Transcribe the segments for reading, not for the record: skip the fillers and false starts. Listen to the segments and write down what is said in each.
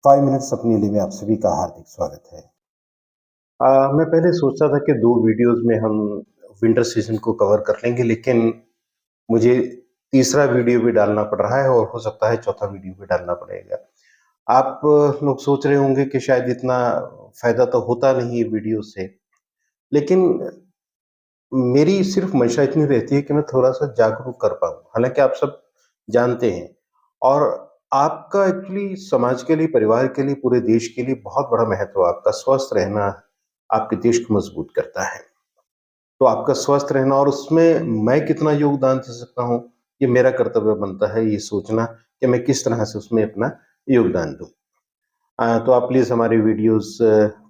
5 minutes अपनी लिए में आप सभी का हार्दिक स्वागत है। मैं पहले सोचता था कि 2 वीडियोज़ में हम विंटर सीज़न को कवर कर लेंगे, लेकिन मुझे तीसरा वीडियो भी डालना पड़ रहा है और हो सकता है चौथा वीडियो भी डालना पड़ेगा। आप लोग सोच रहे होंगे कि शायद इतना फ़ायदा तो होता नहीं है वीडियो से, लेकिन मेरी सिर्फ़ मंशा इतनी रहती है कि मैं थोड़ा-सा जागरूक कर पाऊँ। हालाँकि आप सब जानते हैं और आपका एक्चुअली समाज के लिए, परिवार के लिए, पूरे देश के लिए बहुत बड़ा महत्व है। आपका स्वस्थ रहना आपके देश को मज़बूत करता है। तो आपका स्वस्थ रहना और उसमें मैं कितना योगदान दे सकता हूँ, ये मेरा कर्तव्य बनता है ये सोचना कि मैं किस तरह से उसमें अपना योगदान दूँ। तो आप प्लीज़ हमारे वीडियोज़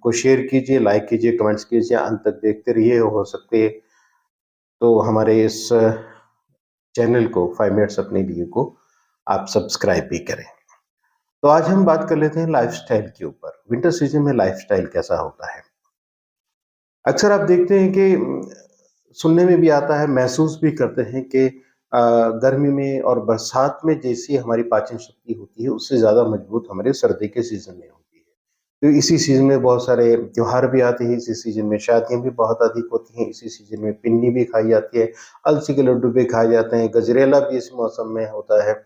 को शेयर कीजिए, लाइक कीजिए, कमेंट्स कीजिए, अंत तक देखते रहिए। हो सकते तो हमारे इस चैनल को 5 मिनट्स अपने लिए को आप सब्सक्राइब भी करें। तो आज हम बात कर लेते हैं लाइफ़स्टाइल के ऊपर। विंटर सीज़न में लाइफ़स्टाइल कैसा होता है? अक्सर आप देखते हैं कि सुनने में भी आता है, महसूस भी करते हैं कि गर्मी में और बरसात में जैसी हमारी पाचन शक्ति होती है, उससे ज़्यादा मजबूत हमारे सर्दी के सीज़न में होती है। तो इसी सीज़न में बहुत सारे त्योहार भी आते हैं, इसी सीज़न में शादियाँ भी बहुत अधिक होती हैं, इसी सीज़न में पिन्नी भी खाई जाती है, अलसी के लड्डू भी खाए जाते हैं, गजरेला भी इस मौसम में होता है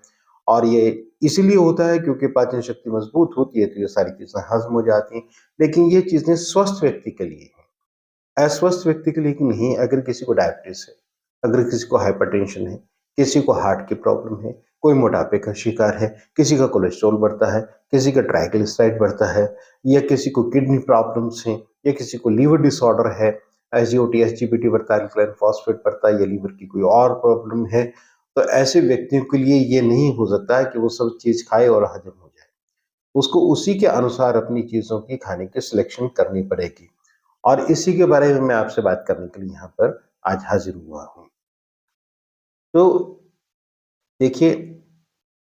और ये इसीलिए होता है क्योंकि पाचन शक्ति मजबूत होती है, तो ये सारी चीज़ें हज़म हो जाती हैं। लेकिन ये चीज़ें स्वस्थ व्यक्ति के लिए हैं। अस्वस्थ व्यक्ति के लिए कि नहीं, अगर किसी को डायबिटीज है, अगर किसी को हाइपरटेंशन है, किसी को हार्ट की प्रॉब्लम है, कोई मोटापे का शिकार है, किसी का कोलेस्ट्रॉल बढ़ता है, किसी का ट्राइग्लिसराइड बढ़ता है, या किसी को किडनी प्रॉब्लम्स हैं, या किसी को लीवर डिसऑर्डर है, एसजीओटी, एसजीपीटी बढ़ता है, अल्कलाइन फॉस्फेट बढ़ता है, या लीवर की कोई और प्रॉब्लम है, तो ऐसे व्यक्तियों के लिए ये नहीं हो सकता है कि वो सब चीज खाए और हजम हो जाए। उसको उसी के अनुसार अपनी चीजों की खाने की सिलेक्शन करनी पड़ेगी और इसी के बारे में मैं आपसे बात करने के लिए यहाँ पर आज हाजिर हुआ हूँ। तो देखिए,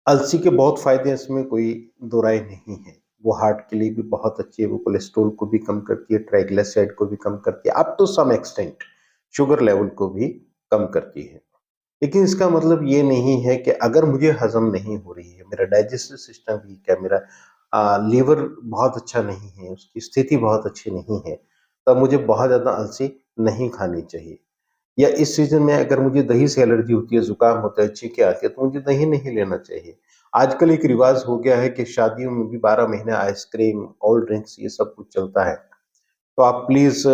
अलसी के बहुत फ़ायदे हैं, इसमें कोई दो राय नहीं है। वो हार्ट के लिए भी बहुत अच्छी है, वो कोलेस्ट्रॉल को भी कम करती है, ट्राइग्लिसराइड को भी कम करती है, up to some extent sugar level को भी कम करती है। लेकिन इसका मतलब ये नहीं है कि अगर मुझे हज़म नहीं हो रही है, मेरा डाइजेस्टिव सिस्टम वीक है, मेरा लीवर बहुत अच्छा नहीं है, उसकी स्थिति बहुत अच्छी नहीं है, तब मुझे बहुत ज़्यादा अलसी नहीं खानी चाहिए। या इस सीज़न में अगर मुझे दही से एलर्जी होती है, ज़ुकाम होता है, छींकें आती है, तो मुझे दही नहीं लेना चाहिए। आजकल एक रिवाज हो गया है कि शादियों में भी 12 महीने आइसक्रीम, कोल्ड ड्रिंक्स ये सब कुछ चलता है। तो आप प्लीज़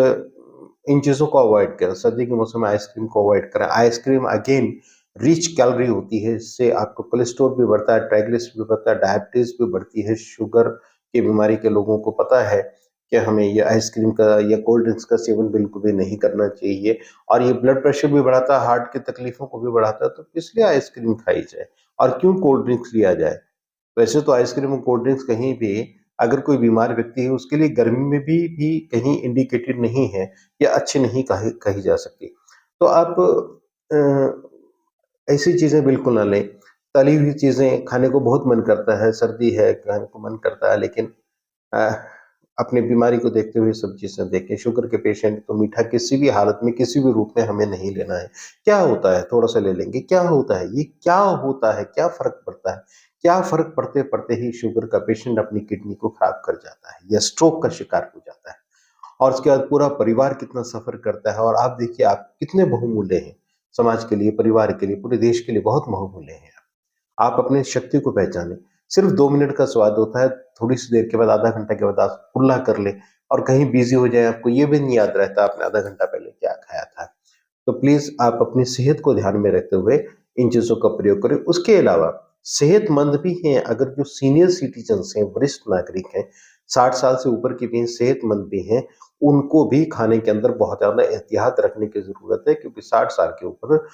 इन चीज़ों को अवॉइड करें। सर्दी के मौसम में आइसक्रीम को अवॉइड करें। आइसक्रीम अगेन रिच कैलोरी होती है, इससे आपको कोलेस्ट्रॉल भी बढ़ता है, ट्राइग्लिसराइड भी बढ़ता है, डायबिटीज़ भी बढ़ती है, शुगर की बीमारी के लोगों को पता है कि हमें ये आइसक्रीम का या कोल्ड ड्रिंक्स का सेवन बिल्कुल भी नहीं करना चाहिए और ये ब्लड प्रेशर भी बढ़ाता है, हार्ट की तकलीफ़ों को भी बढ़ाता है, तो किस लिए आइसक्रीम खाई जाए और क्यों कोल्ड ड्रिंक्स लिया जाए? वैसे तो आइसक्रीम और कोल्ड ड्रिंक्स कहीं भी अगर कोई बीमार व्यक्ति है उसके लिए गर्मी में भी कहीं इंडिकेटेड नहीं है या अच्छी नहीं कही कही जा सकती। तो आप ऐसी चीज़ें बिल्कुल ना लें। तली हुई चीज़ें खाने को बहुत मन करता है, सर्दी है, खाने को मन करता है, लेकिन अ, अपनी बीमारी को देखते हुए सब चीज़ें देखें। शुगर के पेशेंट तो मीठा किसी भी हालत में, किसी भी रूप में हमें नहीं लेना है। क्या होता है? थोड़ा-सा ले लेंगे, क्या होता है? ये क्या होता है? क्या फ़र्क पड़ता है? क्या फ़र्क पड़ते-पड़ते ही शुगर का पेशेंट अपनी किडनी को खराब कर जाता है या स्ट्रोक का शिकार हो जाता है और उसके बाद पूरा परिवार कितना सफ़र करता है और आप देखिए आप कितने बहुमूल्य हैं, समाज के लिए, परिवार के लिए, पूरे देश के लिए बहुत बहुमूल्य हैं। आप अपनी शक्ति को पहचानें। सिर्फ़ 2 मिनट का स्वाद होता है, थोड़ी-सी देर के बाद, आधा घंटा के बाद आप कुल्ला कर लें और कहीं बिज़ी हो जाएँ, आपको ये भी नहीं याद रहता आपने आधा घंटा पहले क्या खाया था। तो प्लीज़ आप अपनी सेहत को ध्यान में रखते हुए इन चीज़ों का प्रयोग करें। उसके अलावा सेहतमंद भी हैं, अगर जो सीनियर सिटीज़न्स हैं, वरिष्ठ नागरिक हैं, 60 साल से ऊपर के भी हैं, सेहतमंद भी हैं, उनको भी खाने के अंदर बहुत ज़्यादा एहतियात रखने की ज़रूरत है क्योंकि 60 साल के ऊपर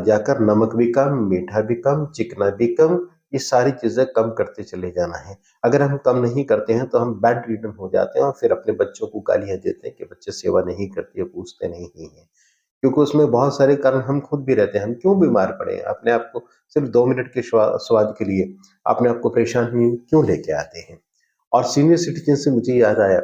जाकर नमक भी कम, मीठा भी कम, चिकना भी कम, ये सारी चीज़ें कम करते चले जाना है। अगर हम कम नहीं करते हैं तो हम बेड रिडन हो जाते हैं और फिर अपने बच्चों को गालियाँ देते हैं कि बच्चे सेवा नहीं करते, पूछते नहीं हैं। क्योंकि उसमें बहुत सारे कारण हम खुद भी रहते हैं, हम क्यों बीमार पड़े? अपने आप को सिर्फ़ 2 मिनट के स्वाद के लिए अपने आप को परेशानी में क्यों लेके आते हैं? और सीनियर सिटीज़न से मुझे याद आया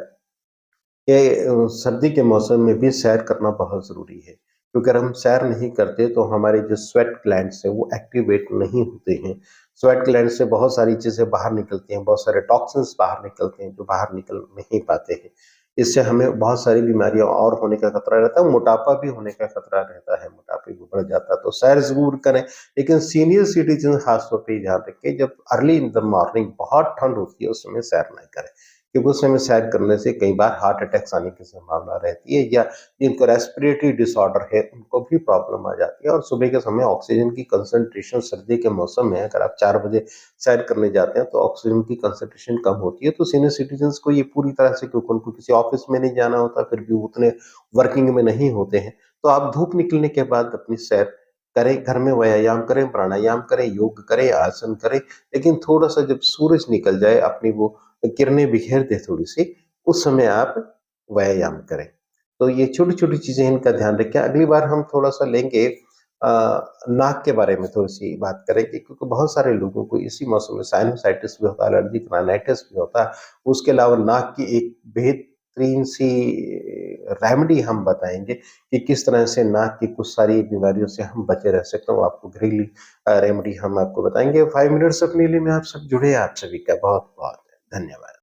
कि सर्दी के मौसम में भी सैर करना बहुत ज़रूरी है। क्योंकि अगर हम सैर नहीं करते तो हमारे जो स्वेट ग्लैंड्स हैं वो एक्टिवेट नहीं होते हैं। स्वेट ग्लैंड से बहुत सारी चीज़ें बाहर निकलती हैं, बहुत सारे टॉक्सिन्स बाहर निकलते हैं जो बाहर निकल नहीं पाते हैं। इससे हमें बहुत सारी बीमारियाँ और होने का खतरा रहता है, मोटापा भी होने का खतरा रहता है, मोटापा भी बढ़ जाता है। तो सैर ज़रूर करें, लेकिन सीनियर सिटीज़न ख़ास तौर पे ध्यान रखें, जब अर्ली इन द मॉर्निंग बहुत ठंड होती है उस समय सैर ना करें, क्योंकि उस समय सैर करने से कई बार हार्ट अटैक्स आने की संभावना रहती है, या जिनको रेस्पिरेटरी डिसऑर्डर है उनको भी प्रॉब्लम आ जाती है। और सुबह के समय ऑक्सीजन की कंसंट्रेशन सर्दी के मौसम में अगर आप 4 बजे सैर करने जाते हैं तो ऑक्सीजन की कंसंट्रेशन कम होती है। तो सीनियर सिटीजन्स को ये पूरी तरह से, क्योंकि उनको किसी ऑफिस में नहीं जाना होता, फिर भी वो उतने वर्किंग में नहीं होते हैं, तो आप धूप निकलने के बाद अपनी सैर करें, घर में व्यायाम करें, प्राणायाम करें, योग करें, आसन करें, लेकिन थोड़ा-सा जब सूरज निकल जाए, अपनी वो किरणें बिखेर दे थोड़ी-सी, उस समय आप व्यायाम करें। तो ये छोटी-छोटी चीज़ें, इनका ध्यान रखें। अगली बार हम थोड़ा-सा लेंगे अ, नाक के बारे में थोड़ी-सी बात करेंगे, क्योंकि बहुत सारे लोगों को इसी मौसम में साइनसाइटिस भी होता है, एलर्जिक राइनाइटिस भी होता है। उसके अलावा नाक की एक बेहतरीन सी रेमेडी हम बताएँगे कि किस तरह से नाक की कुछ सारी बीमारियों से हम बचे रह सकते हैं। वो आपको घरेलू रेमेडी हम आपको बताएँगे। 5 मिनट्स अपने लिए में आप सब जुड़े। आप सभी का बहुत-बहुत धन्यवाद।